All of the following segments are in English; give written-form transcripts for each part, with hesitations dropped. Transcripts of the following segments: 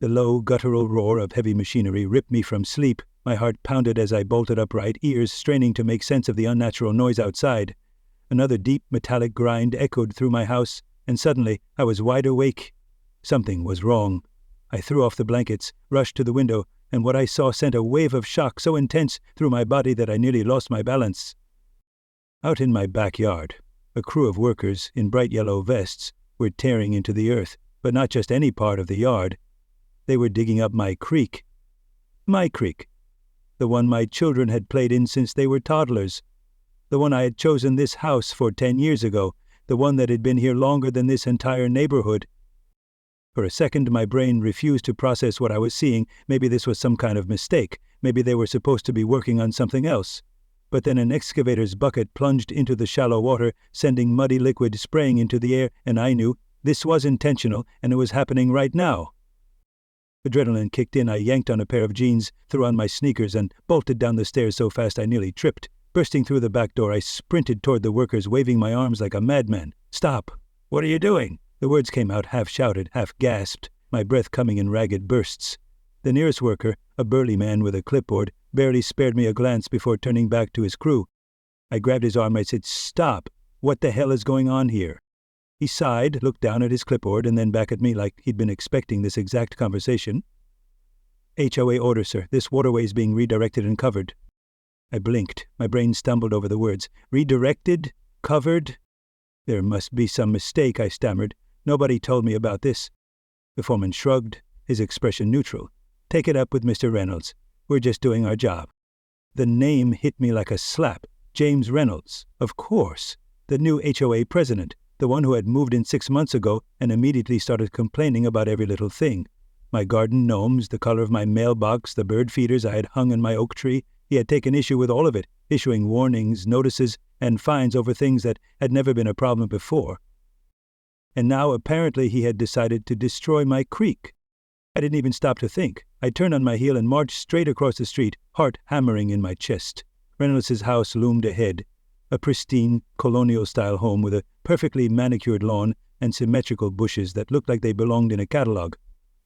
The low, guttural roar of heavy machinery ripped me from sleep. My heart pounded as I bolted upright, ears straining to make sense of the unnatural noise outside. Another deep, metallic grind echoed through my house, and suddenly I was wide awake. Something was wrong. I threw off the blankets, rushed to the window, and what I saw sent a wave of shock so intense through my body that I nearly lost my balance. Out in my backyard, a crew of workers in bright yellow vests were tearing into the earth, but not just any part of the yard. They were digging up my creek. My creek. The one my children had played in since they were toddlers. The one I had chosen this house for 10 years ago. The one that had been here longer than this entire neighborhood. For a second, my brain refused to process what I was seeing. Maybe this was some kind of mistake. Maybe they were supposed to be working on something else. But then an excavator's bucket plunged into the shallow water, sending muddy liquid spraying into the air, and I knew this was intentional, and it was happening right now. Adrenaline kicked in. I yanked on a pair of jeans, threw on my sneakers, and bolted down the stairs so fast I nearly tripped. Bursting through the back door, I sprinted toward the workers, waving my arms like a madman. "Stop! What are you doing?" The words came out half-shouted, half-gasped, my breath coming in ragged bursts. The nearest worker, a burly man with a clipboard, barely spared me a glance before turning back to his crew. I grabbed his arm. I said, "Stop! What the hell is going on here?" He sighed, looked down at his clipboard, and then back at me like he'd been expecting this exact conversation. "HOA order, sir. This waterway is being redirected and covered." I blinked. My brain stumbled over the words. "Redirected? Covered?" "There must be some mistake," I stammered. "Nobody told me about this." The foreman shrugged, his expression neutral. "Take it up with Mr. Reynolds. We're just doing our job." The name hit me like a slap. James Reynolds. Of course. The new HOA president. The one who had moved in 6 months ago and immediately started complaining about every little thing. My garden gnomes, the color of my mailbox, the bird feeders I had hung in my oak tree. He had taken issue with all of it, issuing warnings, notices, and fines over things that had never been a problem before. And now apparently he had decided to destroy my creek. I didn't even stop to think. I turned on my heel and marched straight across the street, heart hammering in my chest. Reynolds' house loomed ahead. A pristine, colonial-style home with a perfectly manicured lawn and symmetrical bushes that looked like they belonged in a catalog.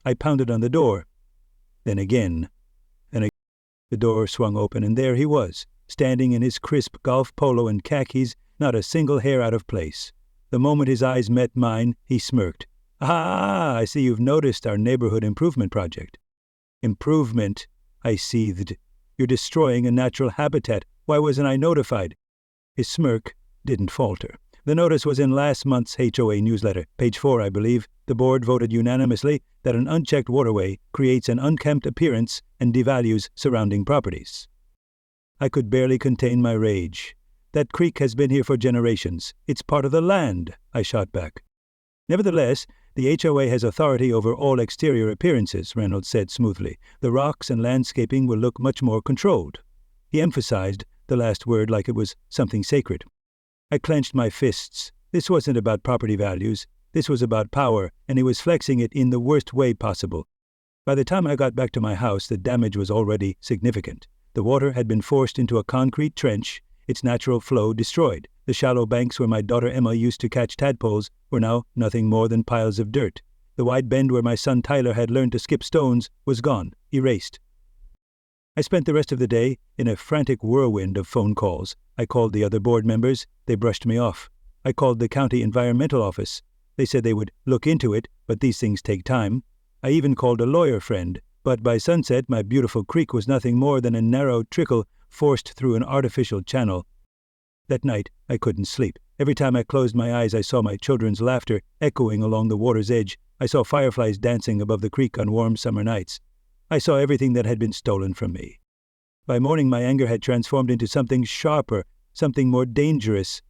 I pounded on the door. Then again. The door swung open, and there he was, standing in his crisp golf polo and khakis, not a single hair out of place. The moment his eyes met mine, he smirked. "Ah, I see you've noticed our neighborhood improvement project." "Improvement," I seethed. "You're destroying a natural habitat. Why wasn't I notified?" His smirk didn't falter. The notice was in last month's HOA newsletter, page 4, I believe. The board voted unanimously that an unchecked waterway creates an unkempt appearance and devalues surrounding properties. I could barely contain my rage. "That creek has been here for generations. It's part of the land," I shot back. "Nevertheless, the HOA has authority over all exterior appearances," Reynolds said smoothly. "The rocks and landscaping will look much more controlled." He emphasized the last word like it was something sacred. I clenched my fists. This wasn't about property values. This was about power, and he was flexing it in the worst way possible. By the time I got back to my house, the damage was already significant. The water had been forced into a concrete trench, its natural flow destroyed. The shallow banks where my daughter Emma used to catch tadpoles were now nothing more than piles of dirt. The wide bend where my son Tyler had learned to skip stones was gone, erased. I spent the rest of the day in a frantic whirlwind of phone calls. I called the other board members. They brushed me off. I called the county environmental office. They said they would look into it, but these things take time. I even called a lawyer friend. But by sunset, my beautiful creek was nothing more than a narrow trickle forced through an artificial channel. That night, I couldn't sleep. Every time I closed my eyes, I saw my children's laughter echoing along the water's edge. I saw fireflies dancing above the creek on warm summer nights. I saw everything that had been stolen from me. By morning, my anger had transformed into something sharper, something more dangerous.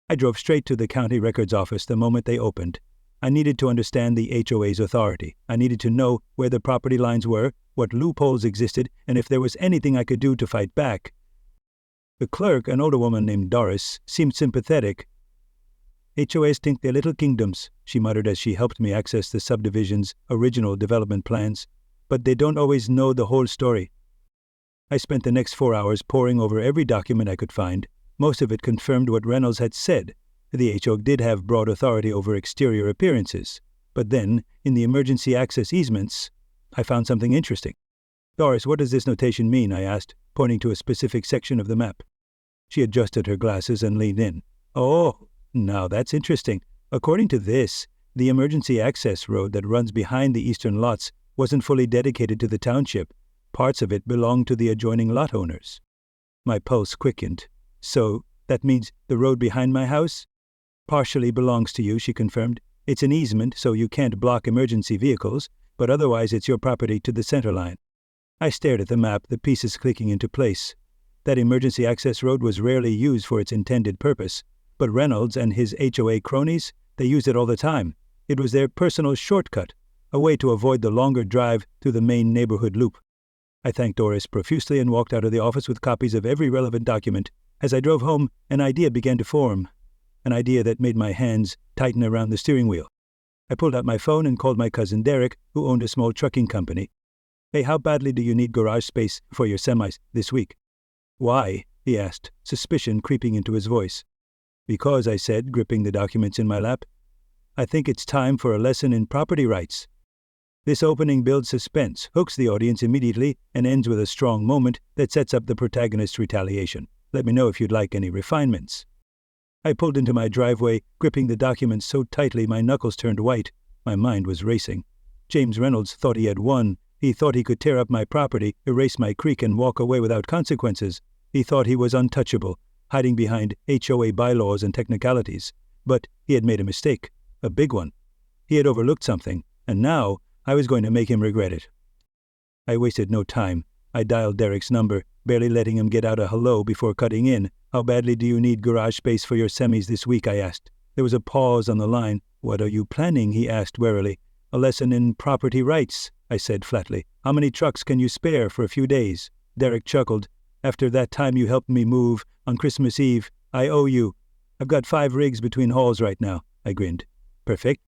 I drove straight to the county records office the moment they opened. I needed to understand the HOA's authority. I needed to know where the property lines were, what loopholes existed, and if there was anything I could do to fight back. The clerk, an older woman named Doris, seemed sympathetic. "HOAs think they're little kingdoms," she muttered as she helped me access the subdivision's original development plans. "But they don't always know the whole story." I spent the next 4 hours poring over every document I could find. Most of it confirmed what Reynolds had said. The HOA did have broad authority over exterior appearances. But then, in the emergency access easements, I found something interesting. Doris, what does this notation mean? I asked, pointing to a specific section of the map. She adjusted her glasses and leaned in. Oh, now that's interesting. According to this, the emergency access road that runs behind the eastern lots wasn't fully dedicated to the township. Parts of it belonged to the adjoining lot owners. My pulse quickened. So, that means the road behind my house? Partially belongs to you, she confirmed. It's an easement, so you can't block emergency vehicles, but otherwise it's your property to the center line. I stared at the map, the pieces clicking into place. That emergency access road was rarely used for its intended purpose, but Reynolds and his HOA cronies, they used it all the time. It was their personal shortcut, a way to avoid the longer drive through the main neighborhood loop. I thanked Doris profusely and walked out of the office with copies of every relevant document. As I drove home, an idea began to form, an idea that made my hands tighten around the steering wheel. I pulled out my phone and called my cousin Derek, who owned a small trucking company. Hey, how badly do you need garage space for your semis this week? Why? He asked, suspicion creeping into his voice. Because, I said, gripping the documents in my lap, I think it's time for a lesson in property rights. This opening builds suspense, hooks the audience immediately, and ends with a strong moment that sets up the protagonist's retaliation. Let me know if you'd like any refinements. I pulled into my driveway, gripping the documents so tightly my knuckles turned white. My mind was racing. James Reynolds thought he had won. He thought he could tear up my property, erase my creek, and walk away without consequences. He thought he was untouchable, hiding behind HOA bylaws and technicalities. But he had made a mistake, a big one. He had overlooked something, and now I was going to make him regret it. I wasted no time. I dialed Derek's number, barely letting him get out a hello before cutting in. How badly do you need garage space for your semis this week? I asked. There was a pause on the line. What are you planning? He asked warily. A lesson in property rights, I said flatly. How many trucks can you spare for a few days? Derek chuckled. After that time you helped me move on Christmas Eve, I owe you. I've got 5 rigs between hauls right now, I grinned. Perfect.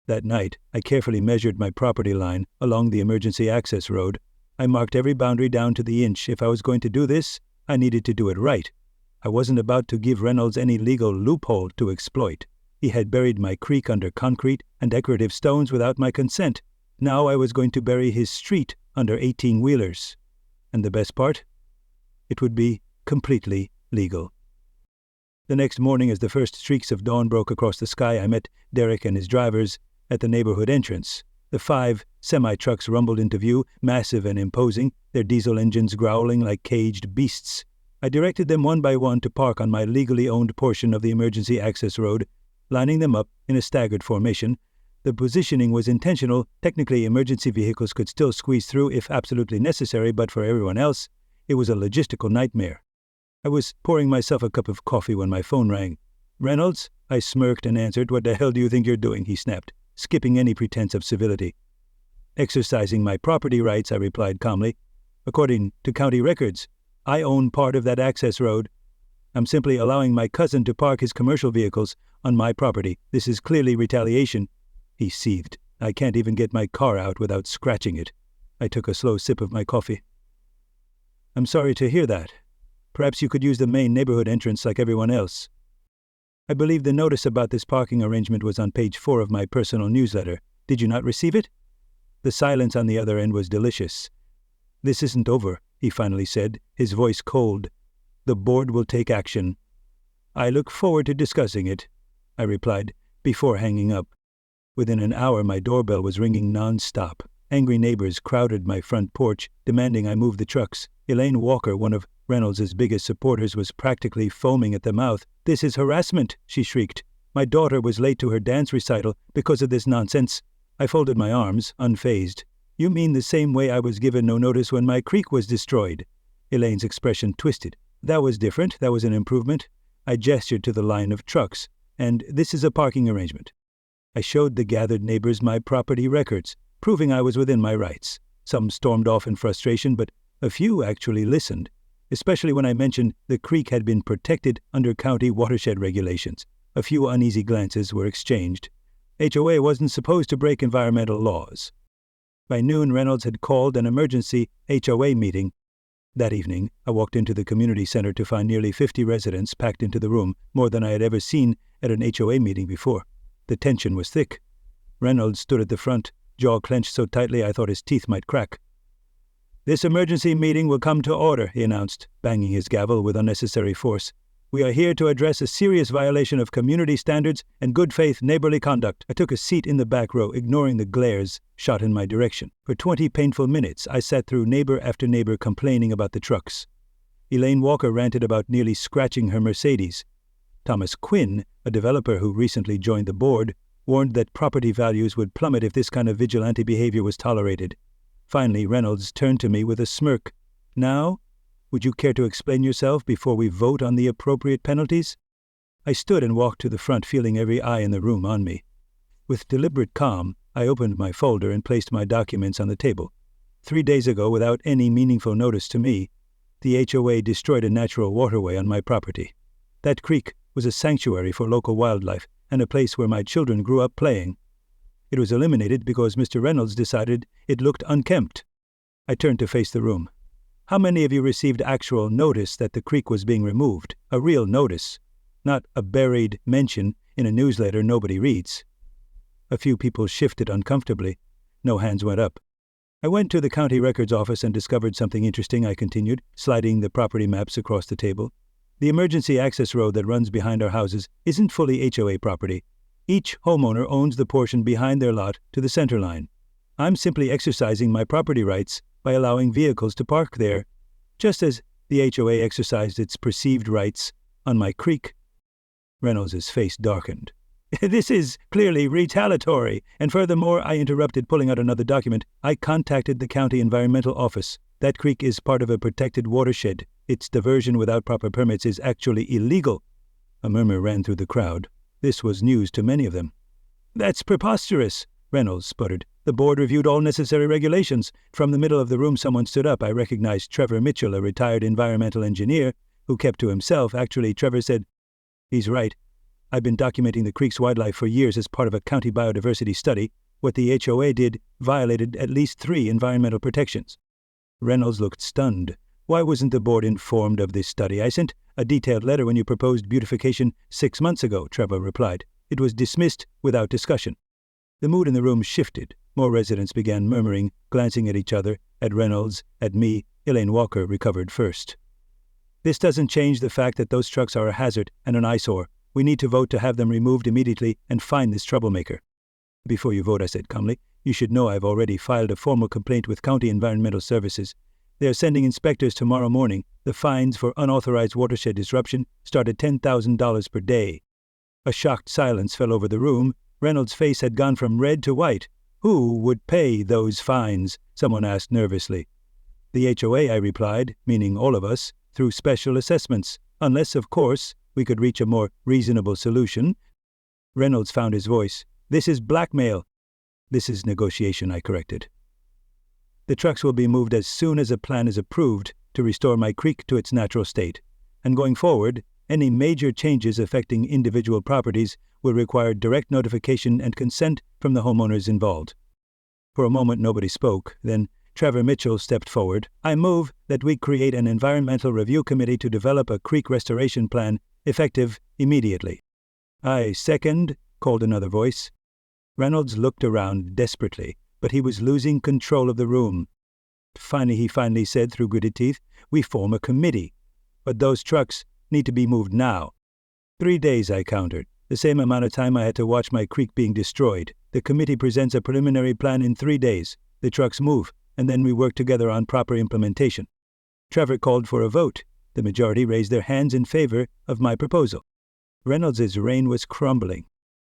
That night, I carefully measured my property line along the emergency access road. I marked every boundary down to the inch. If I was going to do this, I needed to do it right. I wasn't about to give Reynolds any legal loophole to exploit. He had buried my creek under concrete and decorative stones without my consent. Now I was going to bury his street under 18-wheelers. And the best part? It would be completely legal. The next morning, as the first streaks of dawn broke across the sky, I met Derek and his drivers at the neighborhood entrance. The 5 semi-trucks rumbled into view, massive and imposing, their diesel engines growling like caged beasts. I directed them one by one to park on my legally owned portion of the emergency access road, lining them up in a staggered formation. The positioning was intentional. Technically, emergency vehicles could still squeeze through if absolutely necessary, but for everyone else, it was a logistical nightmare. I was pouring myself a cup of coffee when my phone rang. Reynolds? I smirked and answered. What the hell do you think you're doing? He snapped, skipping any pretense of civility. Exercising my property rights, I replied calmly. According to county records, I own part of that access road. I'm simply allowing my cousin to park his commercial vehicles on my property. This is clearly retaliation. He seethed. I can't even get my car out without scratching it. I took a slow sip of my coffee. I'm sorry to hear that. Perhaps you could use the main neighborhood entrance like everyone else. I believe the notice about this parking arrangement was on page 4 of my personal newsletter. Did you not receive it? The silence on the other end was delicious. This isn't over, he finally said, his voice cold. The board will take action. I look forward to discussing it, I replied, before hanging up. Within an hour, my doorbell was ringing non-stop. Angry neighbors crowded my front porch, demanding I move the trucks. Elaine Walker, one of Reynolds' biggest supporters, was practically foaming at the mouth. This is harassment, she shrieked. My daughter was late to her dance recital because of this nonsense. I folded my arms, unfazed. You mean the same way I was given no notice when my creek was destroyed? Elaine's expression twisted. That was different. That was an improvement. I gestured to the line of trucks. And this is a parking arrangement. I showed the gathered neighbors my property records, proving I was within my rights. Some stormed off in frustration, but a few actually listened, especially when I mentioned the creek had been protected under county watershed regulations. A few uneasy glances were exchanged. HOA wasn't supposed to break environmental laws. By noon, Reynolds had called an emergency HOA meeting. That evening, I walked into the community center to find nearly 50 residents packed into the room, more than I had ever seen at an HOA meeting before. The tension was thick. Reynolds stood at the front, jaw clenched so tightly I thought his teeth might crack. "This emergency meeting will come to order," he announced, banging his gavel with unnecessary force. "We are here to address a serious violation of community standards and good faith neighborly conduct." I took a seat in the back row, ignoring the glares shot in my direction. For 20 painful minutes, I sat through neighbor after neighbor complaining about the trucks. Elaine Walker ranted about nearly scratching her Mercedes. Thomas Quinn, a developer who recently joined the board, warned that property values would plummet if this kind of vigilante behavior was tolerated. Finally, Reynolds turned to me with a smirk. "Now, would you care to explain yourself before we vote on the appropriate penalties?" I stood and walked to the front, feeling every eye in the room on me. With deliberate calm, I opened my folder and placed my documents on the table. 3 days ago, without any meaningful notice to me, the HOA destroyed a natural waterway on my property. That creek was a sanctuary for local wildlife and a place where my children grew up playing. It was eliminated because Mr. Reynolds decided it looked unkempt. I turned to face the room. "How many of you received actual notice that the creek was being removed? A real notice, not a buried mention in a newsletter nobody reads." A few people shifted uncomfortably. No hands went up. "I went to the county records office and discovered something interesting," I continued, sliding the property maps across the table. "The emergency access road that runs behind our houses isn't fully HOA property. Each homeowner owns the portion behind their lot to the center line. I'm simply exercising my property rights by allowing vehicles to park there, just as the HOA exercised its perceived rights on my creek." Reynolds' face darkened. "This is clearly retaliatory, and furthermore," I interrupted, pulling out another document, "I contacted the county environmental office. That creek is part of a protected watershed. Its diversion without proper permits is actually illegal." A murmur ran through the crowd. This was news to many of them. "That's preposterous," Reynolds sputtered. "The board reviewed all necessary regulations." From the middle of the room someone stood up. I recognized Trevor Mitchell, a retired environmental engineer who kept to himself. Actually, Trevor said, "He's right. I've been documenting the creek's wildlife for years as part of a county biodiversity study. What the HOA did violated at least 3 environmental protections." Reynolds looked stunned. "Why wasn't the board informed of this study? I sent a detailed letter when you proposed beautification 6 months ago," Trevor replied. "It was dismissed without discussion." The mood in the room shifted. More residents began murmuring, glancing at each other, at Reynolds, at me. Elaine Walker recovered first. "This doesn't change the fact that those trucks are a hazard and an eyesore. We need to vote to have them removed immediately and fine this troublemaker." "Before you vote," I said calmly, "you should know I've already filed a formal complaint with County Environmental Services. They are sending inspectors tomorrow morning. The fines for unauthorized watershed disruption start at $10,000 per day." A shocked silence fell over the room. Reynolds' face had gone from red to white. "Who would pay those fines?" someone asked nervously. "The HOA," I replied, meaning all of us, "through special assessments, unless, of course, we could reach a more reasonable solution." Reynolds found his voice. "This is blackmail." "This is negotiation," I corrected. "The trucks will be moved as soon as a plan is approved to restore my creek to its natural state. And going forward, any major changes affecting individual properties will require direct notification and consent from the homeowners involved." For a moment nobody spoke. Then Trevor Mitchell stepped forward. "I move that we create an environmental review committee to develop a creek restoration plan effective immediately." "I second," called another voice. Reynolds looked around desperately, but he was losing control of the room. He finally said through gritted teeth, "We form a committee. But those trucks need to be moved now." 3 days, I countered. The same amount of time I had to watch my creek being destroyed. The committee presents a preliminary plan in 3 days. The trucks move, and then we work together on proper implementation. Trevor called for a vote. The majority raised their hands in favor of my proposal. Reynolds' reign was crumbling,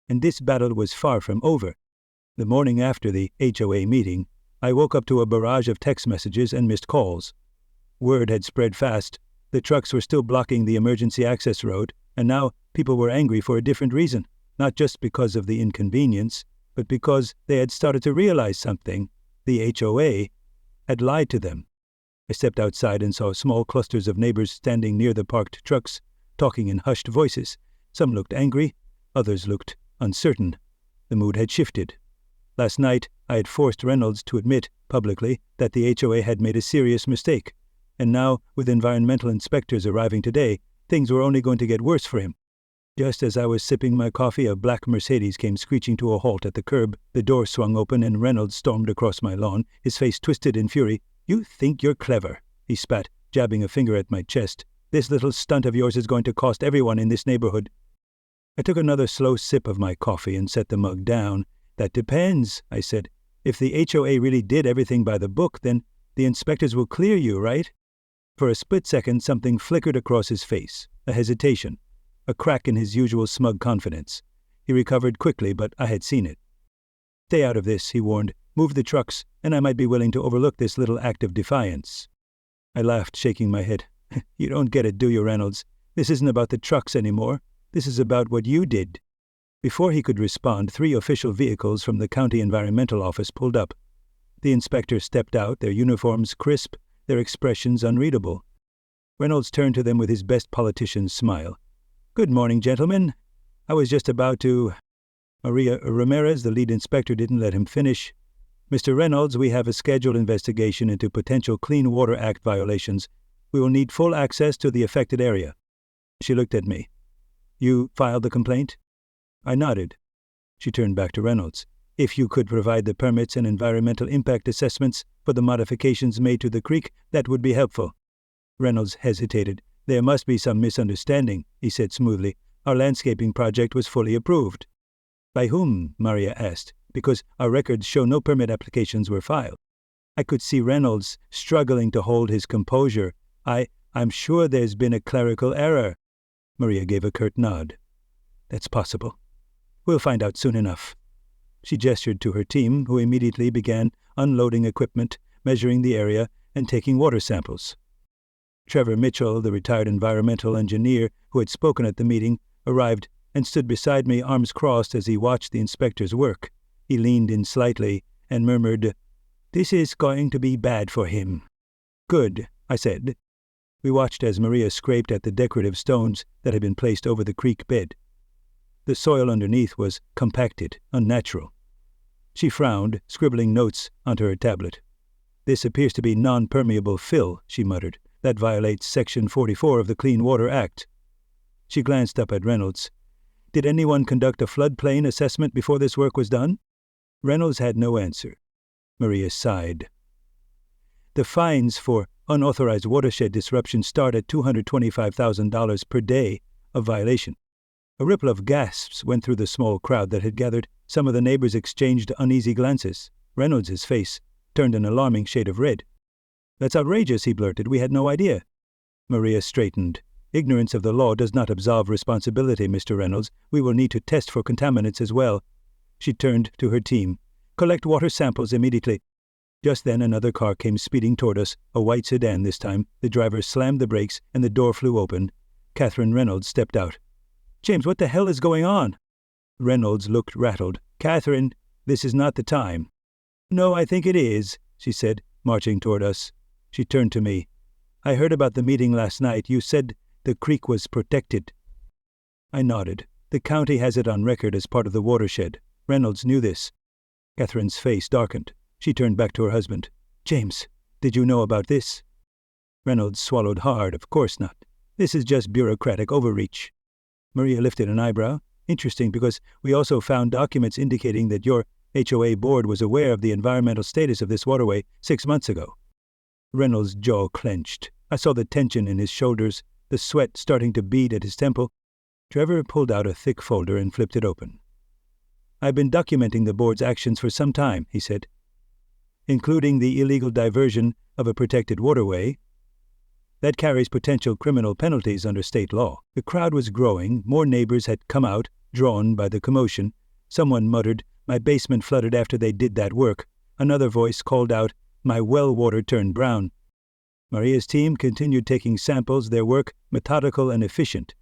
and this battle was far from over. The morning after the HOA meeting, I woke up to a barrage of text messages and missed calls. Word had spread fast. The trucks were still blocking the emergency access road, and now people were angry for a different reason, not just because of the inconvenience, but because they had started to realize something. The HOA had lied to them. I stepped outside and saw small clusters of neighbors standing near the parked trucks, talking in hushed voices. Some looked angry, others looked uncertain. The mood had shifted. Last night, I had forced Reynolds to admit publicly that the HOA had made a serious mistake, and now, with environmental inspectors arriving today, things were only going to get worse for him. Just as I was sipping my coffee, a black Mercedes came screeching to a halt at the curb. The door swung open and Reynolds stormed across my lawn, his face twisted in fury. "You think you're clever," he spat, jabbing a finger at my chest. "This little stunt of yours is going to cost everyone in this neighborhood." I took another slow sip of my coffee and set the mug down. "That depends," I said. "If the HOA really did everything by the book, then the inspectors will clear you, right?" For a split second, something flickered across his face, a hesitation, a crack in his usual smug confidence. He recovered quickly, but I had seen it. "Stay out of this," he warned. "Move the trucks, and I might be willing to overlook this little act of defiance." I laughed, shaking my head. "You don't get it, do you, Reynolds? This isn't about the trucks anymore. This is about what you did." Before he could respond, 3 official vehicles from the County Environmental Office pulled up. The inspectors stepped out, their uniforms crisp, their expressions unreadable. Reynolds turned to them with his best politician's smile. "Good morning, gentlemen. I was just about to—" Maria Ramirez, the lead inspector, didn't let him finish. "Mr. Reynolds, we have a scheduled investigation into potential Clean Water Act violations. We will need full access to the affected area." She looked at me. "You filed the complaint?" I nodded. She turned back to Reynolds. "If you could provide the permits and environmental impact assessments for the modifications made to the creek, that would be helpful." Reynolds hesitated. "There must be some misunderstanding," he said smoothly. "Our landscaping project was fully approved." "By whom?" Maria asked, "because our records show no permit applications were filed." I could see Reynolds struggling to hold his composure. I'm sure there's been a clerical error." Maria gave a curt nod. "That's possible. We'll find out soon enough." She gestured to her team, who immediately began unloading equipment, measuring the area, and taking water samples. Trevor Mitchell, the retired environmental engineer who had spoken at the meeting, arrived and stood beside me, arms crossed, as he watched the inspector's work. He leaned in slightly and murmured, "This is going to be bad for him." "Good," I said. We watched as Maria scraped at the decorative stones that had been placed over the creek bed. The soil underneath was compacted, unnatural. She frowned, scribbling notes onto her tablet. "This appears to be non-permeable fill," she muttered. "That violates Section 44 of the Clean Water Act." She glanced up at Reynolds. "Did anyone conduct a floodplain assessment before this work was done?" Reynolds had no answer. Maria sighed. "The fines for unauthorized watershed disruption start at $225,000 per day of violation." A ripple of gasps went through the small crowd that had gathered. Some of the neighbors exchanged uneasy glances. Reynolds' face turned an alarming shade of red. "That's outrageous," he blurted. "We had no idea." Maria straightened. "Ignorance of the law does not absolve responsibility, Mr. Reynolds. We will need to test for contaminants as well." She turned to her team. "Collect water samples immediately." Just then another car came speeding toward us, a white sedan this time. The driver slammed the brakes and the door flew open. Catherine Reynolds stepped out. "James, what the hell is going on?" Reynolds looked rattled. "Catherine, this is not the time." "No, I think it is," she said, marching toward us. She turned to me. "I heard about the meeting last night. You said the creek was protected." I nodded. "The county has it on record as part of the watershed. Reynolds knew this." Catherine's face darkened. She turned back to her husband. "James, did you know about this?" Reynolds swallowed hard. "Of course not. This is just bureaucratic overreach." Maria lifted an eyebrow. "Interesting, because we also found documents indicating that your HOA board was aware of the environmental status of this waterway 6 months ago." Reynolds' jaw clenched. I saw the tension in his shoulders, the sweat starting to bead at his temple. Trevor pulled out a thick folder and flipped it open. "I've been documenting the board's actions for some time," he said, "including the illegal diversion of a protected waterway. That carries potential criminal penalties under state law." The crowd was growing. More neighbors had come out, drawn by the commotion. Someone muttered, "My basement flooded after they did that work." Another voice called out, "My well water turned brown." Maria's team continued taking samples, their work methodical and efficient.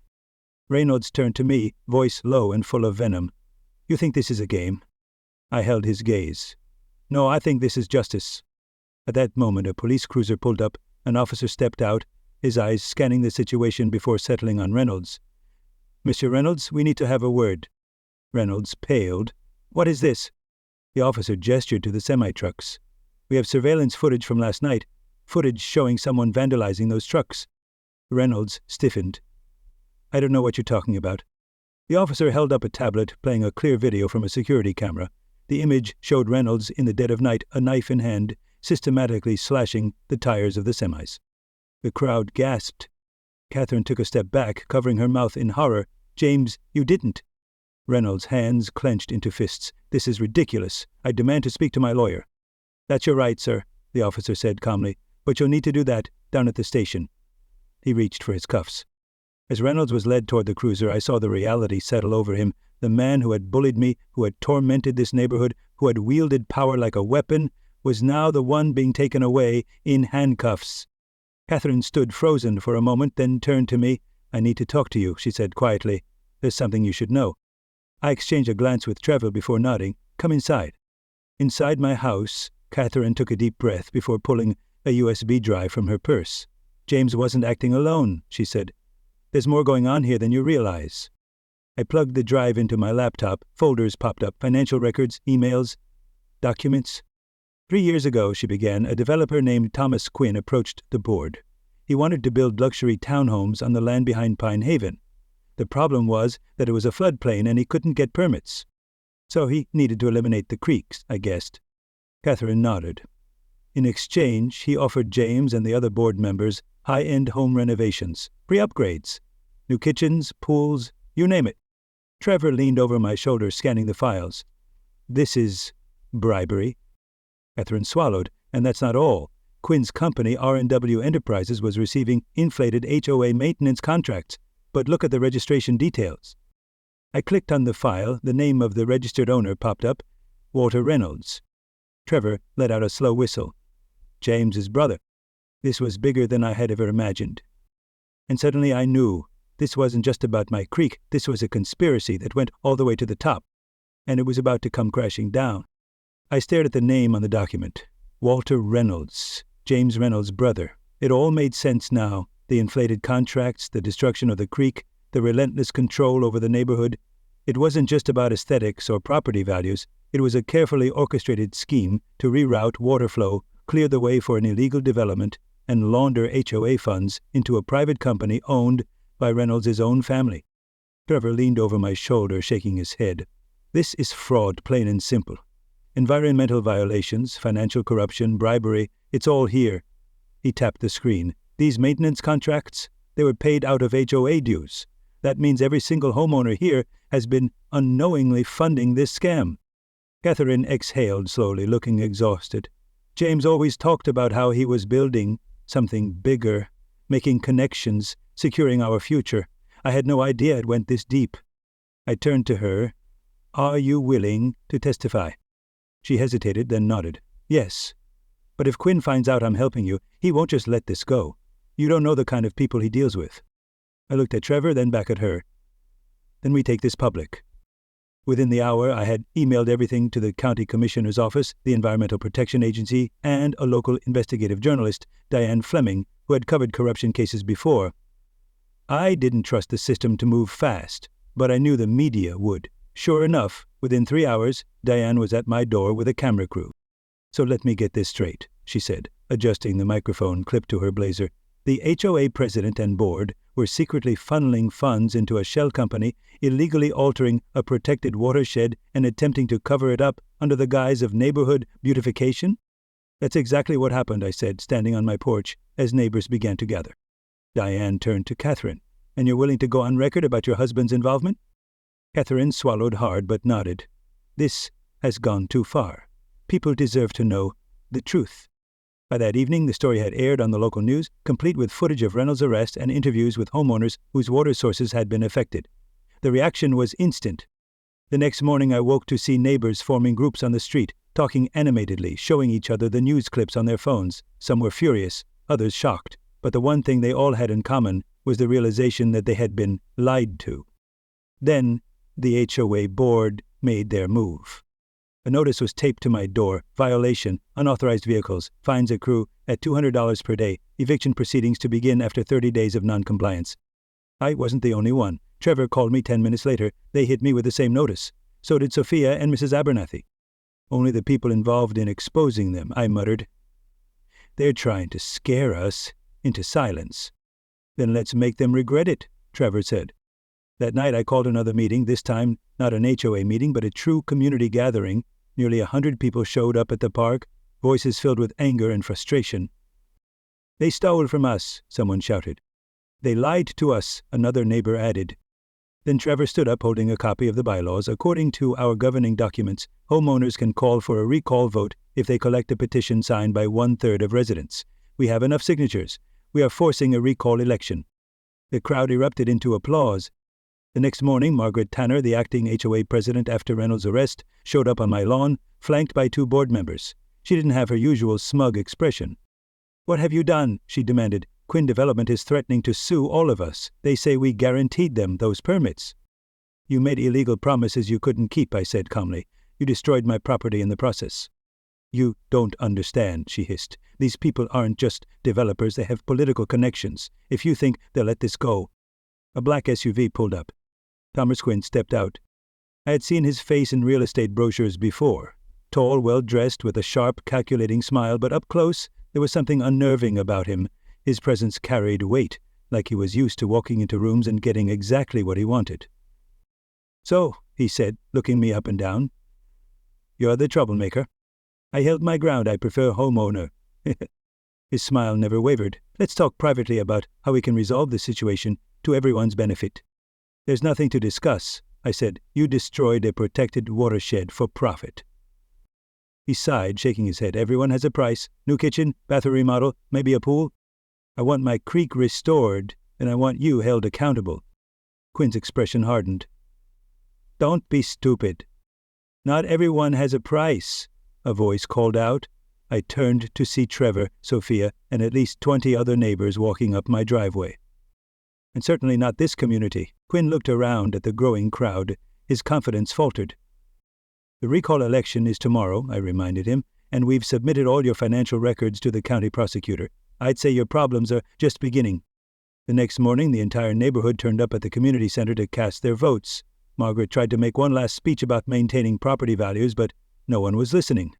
Reynolds turned to me, voice low and full of venom. "You think this is a game?" I held his gaze. "No, I think this is justice." At that moment, a police cruiser pulled up. An officer stepped out, his eyes scanning the situation before settling on Reynolds. "Mr. Reynolds, we need to have a word." Reynolds paled. "What is this?" The officer gestured to the semi-trucks. "We have surveillance footage from last night, footage showing someone vandalizing those trucks." Reynolds stiffened. "I don't know what you're talking about." The officer held up a tablet, playing a clear video from a security camera. The image showed Reynolds in the dead of night, a knife in hand, systematically slashing the tires of the semis. The crowd gasped. Catherine took a step back, covering her mouth in horror. "James, you didn't." Reynolds' hands clenched into fists. "This is ridiculous. I demand to speak to my lawyer." "That's your right, sir," the officer said calmly, "but you'll need to do that down at the station." He reached for his cuffs. As Reynolds was led toward the cruiser, I saw the reality settle over him. The man who had bullied me, who had tormented this neighborhood, who had wielded power like a weapon, was now the one being taken away in handcuffs. Catherine stood frozen for a moment, then turned to me. "I need to talk to you," she said quietly. "There's something you should know." I exchanged a glance with Trevor before nodding. "Come inside." Inside my house, Catherine took a deep breath before pulling a USB drive from her purse. "James wasn't acting alone," she said. "There's more going on here than you realize." I plugged the drive into my laptop. Folders popped up, financial records, emails, documents. 3 years ago, she began, a developer named Thomas Quinn approached the board. He wanted to build luxury townhomes on the land behind Pine Haven. The problem was that it was a floodplain and he couldn't get permits. So he needed to eliminate the creeks, I guessed. Catherine nodded. In exchange, he offered James and the other board members high-end home renovations, pre-upgrades, new kitchens, pools, you name it. Trevor leaned over my shoulder, scanning the files. "This is bribery." Catherine swallowed. "And that's not all. Quinn's company, R&W Enterprises, was receiving inflated HOA maintenance contracts. But look at the registration details." I clicked on the file. The name of the registered owner popped up, Walter Reynolds. Trevor let out a slow whistle. James's brother. This was bigger than I had ever imagined. And suddenly I knew this wasn't just about my creek. This was a conspiracy that went all the way to the top. And it was about to come crashing down. I stared at the name on the document. Walter Reynolds, James Reynolds' brother. It all made sense now. The inflated contracts, the destruction of the creek, the relentless control over the neighborhood. It wasn't just about aesthetics or property values. It was a carefully orchestrated scheme to reroute water flow, clear the way for an illegal development, and launder HOA funds into a private company owned by Reynolds' own family. Trevor leaned over my shoulder, shaking his head. "This is fraud, plain and simple. Environmental violations, financial corruption, bribery, it's all here." He tapped the screen. "These maintenance contracts, they were paid out of HOA dues. That means every single homeowner here has been unknowingly funding this scam." Catherine exhaled slowly, looking exhausted. "James always talked about how he was building something bigger, making connections, securing our future. I had no idea it went this deep." I turned to her. "Are you willing to testify?" She hesitated, then nodded. "Yes. But if Quinn finds out I'm helping you, he won't just let this go. You don't know the kind of people he deals with." I looked at Trevor, then back at her. "Then we take this public." Within the hour, I had emailed everything to the county commissioner's office, the Environmental Protection Agency, and a local investigative journalist, Diane Fleming, who had covered corruption cases before. I didn't trust the system to move fast, but I knew the media would. Sure enough, within 3 hours, Diane was at my door with a camera crew. "So let me get this straight," she said, adjusting the microphone clipped to her blazer. "The HOA president and board were secretly funneling funds into a shell company, illegally altering a protected watershed and attempting to cover it up under the guise of neighborhood beautification?" "That's exactly what happened," I said, standing on my porch as neighbors began to gather. Diane turned to Catherine. "And you're willing to go on record about your husband's involvement?" Catherine swallowed hard but nodded. "This has gone too far. People deserve to know the truth." By that evening, the story had aired on the local news, complete with footage of Reynolds' arrest and interviews with homeowners whose water sources had been affected. The reaction was instant. The next morning, I woke to see neighbors forming groups on the street, talking animatedly, showing each other the news clips on their phones. Some were furious, others shocked, but the one thing they all had in common was the realization that they had been lied to. Then, the HOA board made their move. A notice was taped to my door. Violation, unauthorized vehicles, fines accrue at $200 per day, eviction proceedings to begin after 30 days of noncompliance. I wasn't the only one. Trevor called me 10 minutes later. They hit me with the same notice. So did Sophia and Mrs. Abernathy. "Only the people involved in exposing them," I muttered. "They're trying to scare us into silence." "Then let's make them regret it," Trevor said. That night I called another meeting, this time not an HOA meeting, but a true community gathering. Nearly 100 people showed up at the park, voices filled with anger and frustration. "They stole from us," someone shouted. "They lied to us," another neighbor added. Then Trevor stood up holding a copy of the bylaws. "According to our governing documents, homeowners can call for a recall vote if they collect a petition signed by 1/3 of residents. We have enough signatures. We are forcing a recall election." The crowd erupted into applause. The next morning, Margaret Tanner, the acting HOA president after Reynolds' arrest, showed up on my lawn, flanked by 2 board members. She didn't have her usual smug expression. "What have you done?" she demanded. "Quinn Development is threatening to sue all of us. They say we guaranteed them those permits." "You made illegal promises you couldn't keep," I said calmly. "You destroyed my property in the process." "You don't understand," she hissed. "These people aren't just developers, they have political connections. If you think they'll let this go." A black SUV pulled up. Thomas Quinn stepped out. I had seen his face in real estate brochures before. Tall, well-dressed, with a sharp, calculating smile, but up close, there was something unnerving about him. His presence carried weight, like he was used to walking into rooms and getting exactly what he wanted. "So," he said, looking me up and down, "you're the troublemaker." I held my ground. "I prefer homeowner." His smile never wavered. "Let's talk privately about how we can resolve this situation to everyone's benefit." "There's nothing to discuss," I said. "You destroyed a protected watershed for profit." He sighed, shaking his head. "Everyone has a price. New kitchen, bathroom remodel, maybe a pool. I want my creek restored, and I want you held accountable." Quinn's expression hardened. "Don't be stupid." "Not everyone has a price," a voice called out. I turned to see Trevor, Sophia, and at least 20 other neighbors walking up my driveway. And certainly not this community. Quinn looked around at the growing crowd. His confidence faltered. "The recall election is tomorrow," I reminded him, "and we've submitted all your financial records to the county prosecutor. I'd say your problems are just beginning." The next morning, the entire neighborhood turned up at the community center to cast their votes. Margaret tried to make one last speech about maintaining property values, but no one was listening.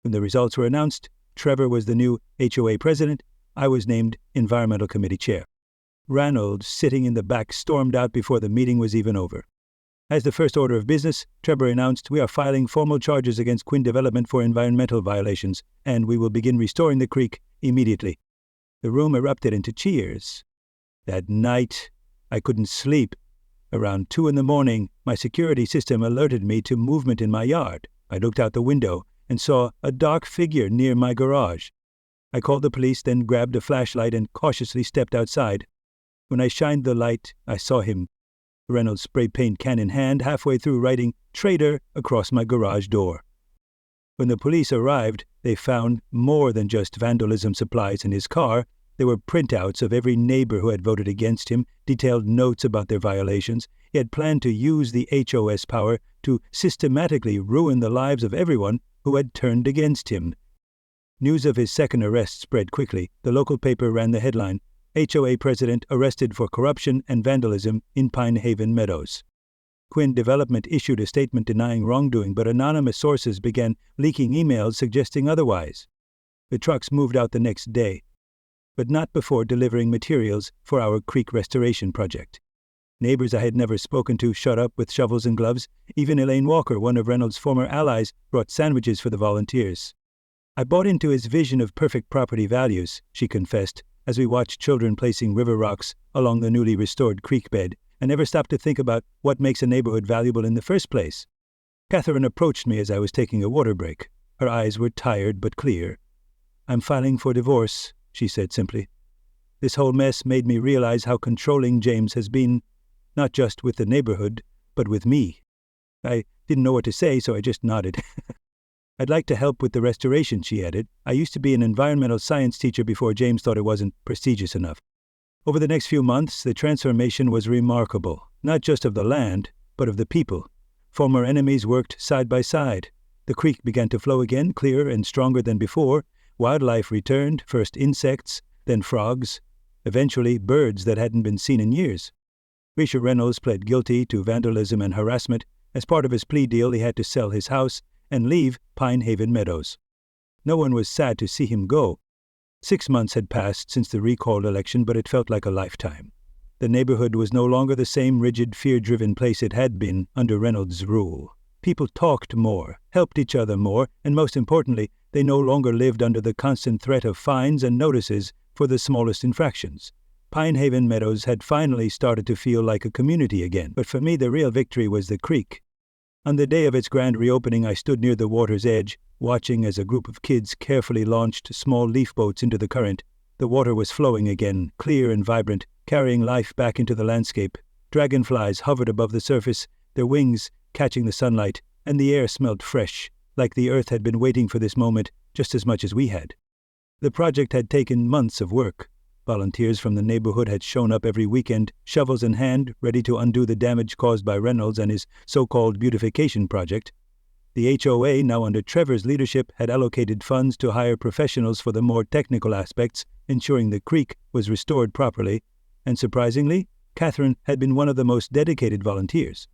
When the results were announced, Trevor was the new HOA president. I was named Environmental Committee chair. Reynolds, sitting in the back, stormed out before the meeting was even over. As the first order of business, Trevor announced, "We are filing formal charges against Quinn Development for environmental violations, and we will begin restoring the creek immediately." The room erupted into cheers. That night, I couldn't sleep. Around 2 a.m, my security system alerted me to movement in my yard. I looked out the window and saw a dark figure near my garage. I called the police, then grabbed a flashlight and cautiously stepped outside. When I shined the light, I saw him, Reynolds spray paint can in hand, halfway through writing "Traitor" across my garage door. When the police arrived, they found more than just vandalism supplies in his car. There were printouts of every neighbor who had voted against him, detailed notes about their violations. He had planned to use the HOS power to systematically ruin the lives of everyone who had turned against him. News of his second arrest spread quickly. The local paper ran the headline, "HOA President Arrested for Corruption and Vandalism in Pine Haven Meadows." Quinn Development issued a statement denying wrongdoing, but anonymous sources began leaking emails suggesting otherwise. The trucks moved out the next day, but not before delivering materials for our creek restoration project. Neighbors I had never spoken to showed up with shovels and gloves. Even Elaine Walker, one of Reynolds' former allies, brought sandwiches for the volunteers. "I bought into his vision of perfect property values," she confessed, as we watched children placing river rocks along the newly restored creek bed. "I never stopped to think about what makes a neighborhood valuable in the first place." Catherine approached me as I was taking a water break. Her eyes were tired but clear. "I'm filing for divorce," she said simply. "This whole mess made me realize how controlling James has been, not just with the neighborhood, but with me." I didn't know what to say, so I just nodded. "I'd like to help with the restoration," she added. "I used to be an environmental science teacher before James thought it wasn't prestigious enough." Over the next few months, the transformation was remarkable, not just of the land, but of the people. Former enemies worked side by side. The creek began to flow again, clearer and stronger than before. Wildlife returned, first insects, then frogs, eventually birds that hadn't been seen in years. Risha Reynolds pled guilty to vandalism and harassment. As part of his plea deal, he had to sell his house and leave Pine Haven Meadows. No one was sad to see him go. 6 months had passed since the recall election, but it felt like a lifetime. The neighborhood was no longer the same rigid, fear-driven place it had been under Reynolds' rule. People talked more, helped each other more, and most importantly, they no longer lived under the constant threat of fines and notices for the smallest infractions. Pinehaven Meadows had finally started to feel like a community again, but for me the real victory was the creek. On the day of its grand reopening, I stood near the water's edge, watching as a group of kids carefully launched small leaf boats into the current. The water was flowing again, clear and vibrant, carrying life back into the landscape. Dragonflies hovered above the surface, their wings catching the sunlight, and the air smelled fresh, like the earth had been waiting for this moment just as much as we had. The project had taken months of work. Volunteers from the neighborhood had shown up every weekend, shovels in hand, ready to undo the damage caused by Reynolds and his so-called beautification project. The HOA, now under Trevor's leadership, had allocated funds to hire professionals for the more technical aspects, ensuring the creek was restored properly, and surprisingly, Catherine had been one of the most dedicated volunteers.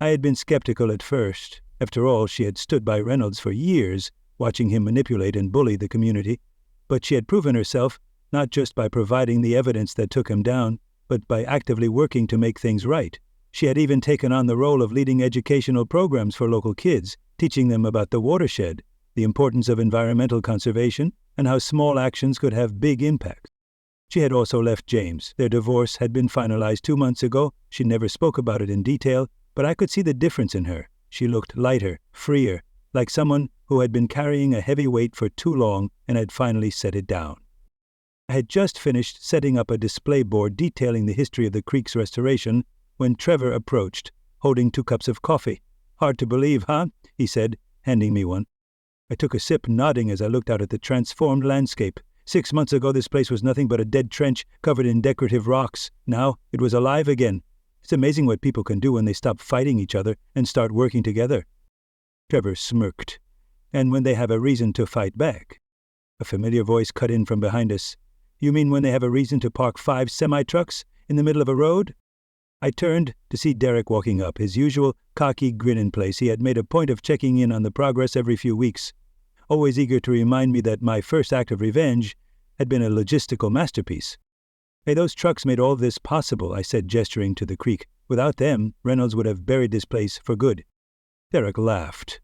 I had been skeptical at first. After all, she had stood by Reynolds for years, watching him manipulate and bully the community, but she had proven herself not just by providing the evidence that took him down, but by actively working to make things right. She had even taken on the role of leading educational programs for local kids, teaching them about the watershed, the importance of environmental conservation, and how small actions could have big impacts. She had also left James. Their divorce had been finalized 2 months ago. She never spoke about it in detail, but I could see the difference in her. She looked lighter, freer, like someone who had been carrying a heavy weight for too long and had finally set it down. I had just finished setting up a display board detailing the history of the creek's restoration when Trevor approached, holding 2 cups of coffee. "Hard to believe, huh?" he said, handing me one. I took a sip, nodding as I looked out at the transformed landscape. 6 months ago, this place was nothing but a dead trench covered in decorative rocks. Now it was alive again. It's amazing what people can do when they stop fighting each other and start working together. Trevor smirked. "And when they have a reason to fight back." A familiar voice cut in from behind us. "You mean when they have a reason to park 5 semi-trucks in the middle of a road?" I turned to see Derek walking up, his usual cocky grin in place. He had made a point of checking in on the progress every few weeks, always eager to remind me that my first act of revenge had been a logistical masterpiece. "Hey, those trucks made all this possible," I said, gesturing to the creek. "Without them, Reynolds would have buried this place for good." Derek laughed.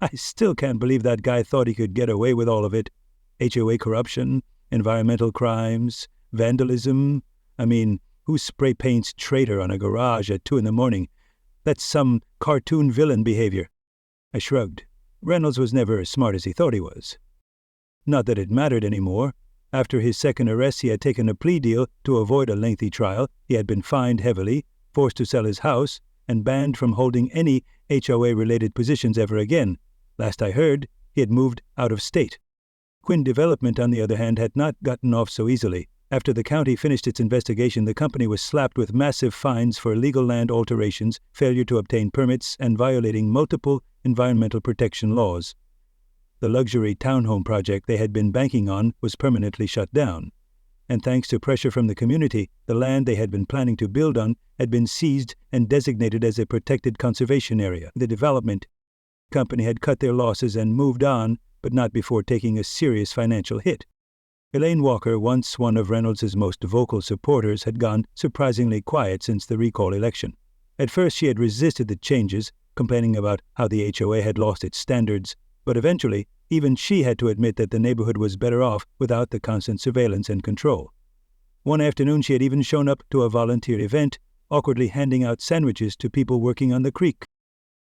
"I still can't believe that guy thought he could get away with all of it. HOA corruption, environmental crimes, vandalism. I mean, who spray paints traitor on a garage at 2 a.m? That's some cartoon villain behavior." I shrugged. Reynolds was never as smart as he thought he was. Not that it mattered anymore. After his second arrest, he had taken a plea deal to avoid a lengthy trial. He had been fined heavily, forced to sell his house, and banned from holding any HOA-related positions ever again. Last I heard, he had moved out of state. Quinn Development, on the other hand, had not gotten off so easily. After the county finished its investigation, the company was slapped with massive fines for illegal land alterations, failure to obtain permits, and violating multiple environmental protection laws. The luxury townhome project they had been banking on was permanently shut down. And thanks to pressure from the community, the land they had been planning to build on had been seized and designated as a protected conservation area. The development company had cut their losses and moved on, but not before taking a serious financial hit. Elaine Walker, once one of Reynolds' most vocal supporters, had gone surprisingly quiet since the recall election. At first she had resisted the changes, complaining about how the HOA had lost its standards, but eventually even she had to admit that the neighborhood was better off without the constant surveillance and control. One afternoon she had even shown up to a volunteer event, awkwardly handing out sandwiches to people working on the creek.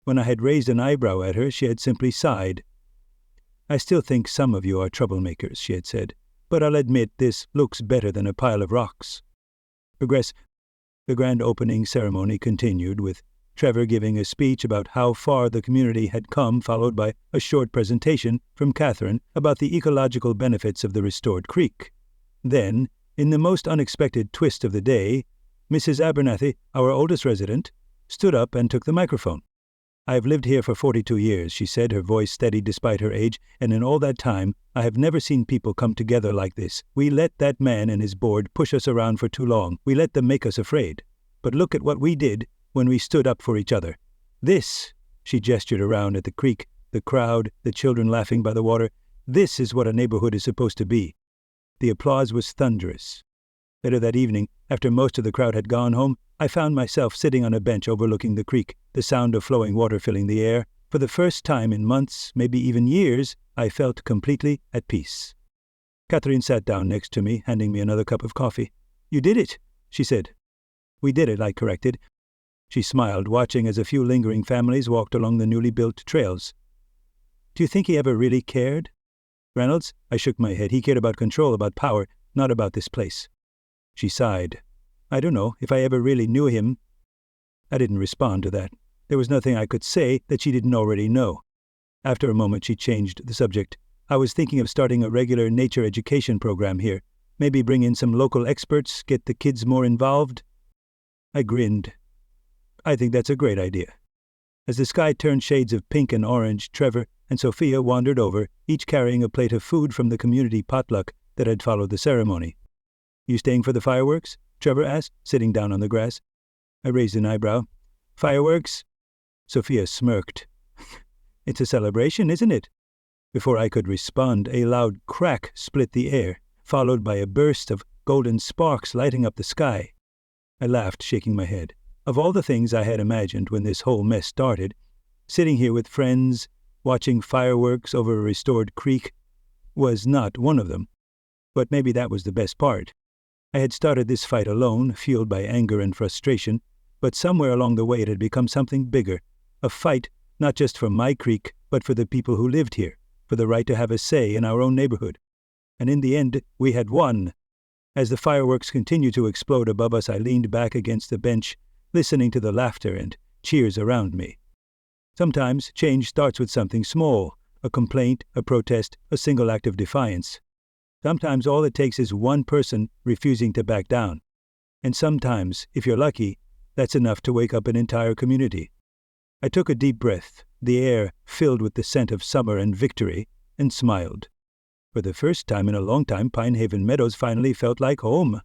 When I had raised an eyebrow at her, she had simply sighed. "I still think some of you are troublemakers," she had said, "but I'll admit this looks better than a pile of rocks." The grand opening ceremony continued, with Trevor giving a speech about how far the community had come, followed by a short presentation from Catherine about the ecological benefits of the restored creek. Then, in the most unexpected twist of the day, Mrs. Abernathy, our oldest resident, stood up and took the microphone. "I have lived here for 42 years, she said, her voice steady despite her age, "and in all that time, I have never seen people come together like this. We let that man and his board push us around for too long. We let them make us afraid. But look at what we did when we stood up for each other. This," she gestured around at the creek, the crowd, the children laughing by the water, "this is what a neighborhood is supposed to be." The applause was thunderous. Later that evening, after most of the crowd had gone home, I found myself sitting on a bench overlooking the creek, the sound of flowing water filling the air. For the first time in months, maybe even years, I felt completely at peace. Catherine sat down next to me, handing me another cup of coffee. "You did it," she said. "We did it," I corrected. She smiled, watching as a few lingering families walked along the newly built trails. "Do you think he ever really cared?" "Reynolds?" I shook my head. "He cared about control, about power, not about this place." She sighed. "I don't know if I ever really knew him." I didn't respond to that. There was nothing I could say that she didn't already know. After a moment, she changed the subject. "I was thinking of starting a regular nature education program here. Maybe bring in some local experts, get the kids more involved." I grinned. "I think that's a great idea." As the sky turned shades of pink and orange, Trevor and Sophia wandered over, each carrying a plate of food from the community potluck that had followed the ceremony. "You staying for the fireworks?" Trevor asked, sitting down on the grass. I raised an eyebrow. "Fireworks?" Sophia smirked. "It's a celebration, isn't it?" Before I could respond, a loud crack split the air, followed by a burst of golden sparks lighting up the sky. I laughed, shaking my head. Of all the things I had imagined when this whole mess started, sitting here with friends, watching fireworks over a restored creek, was not one of them. But maybe that was the best part. I had started this fight alone, fueled by anger and frustration, but somewhere along the way it had become something bigger, a fight not just for my creek, but for the people who lived here, for the right to have a say in our own neighborhood. And in the end, we had won. As the fireworks continued to explode above us, I leaned back against the bench, listening to the laughter and cheers around me. Sometimes change starts with something small, a complaint, a protest, a single act of defiance. Sometimes all it takes is one person refusing to back down. And sometimes, if you're lucky, that's enough to wake up an entire community. I took a deep breath, the air filled with the scent of summer and victory, and smiled. For the first time in a long time, Pine Haven Meadows finally felt like home.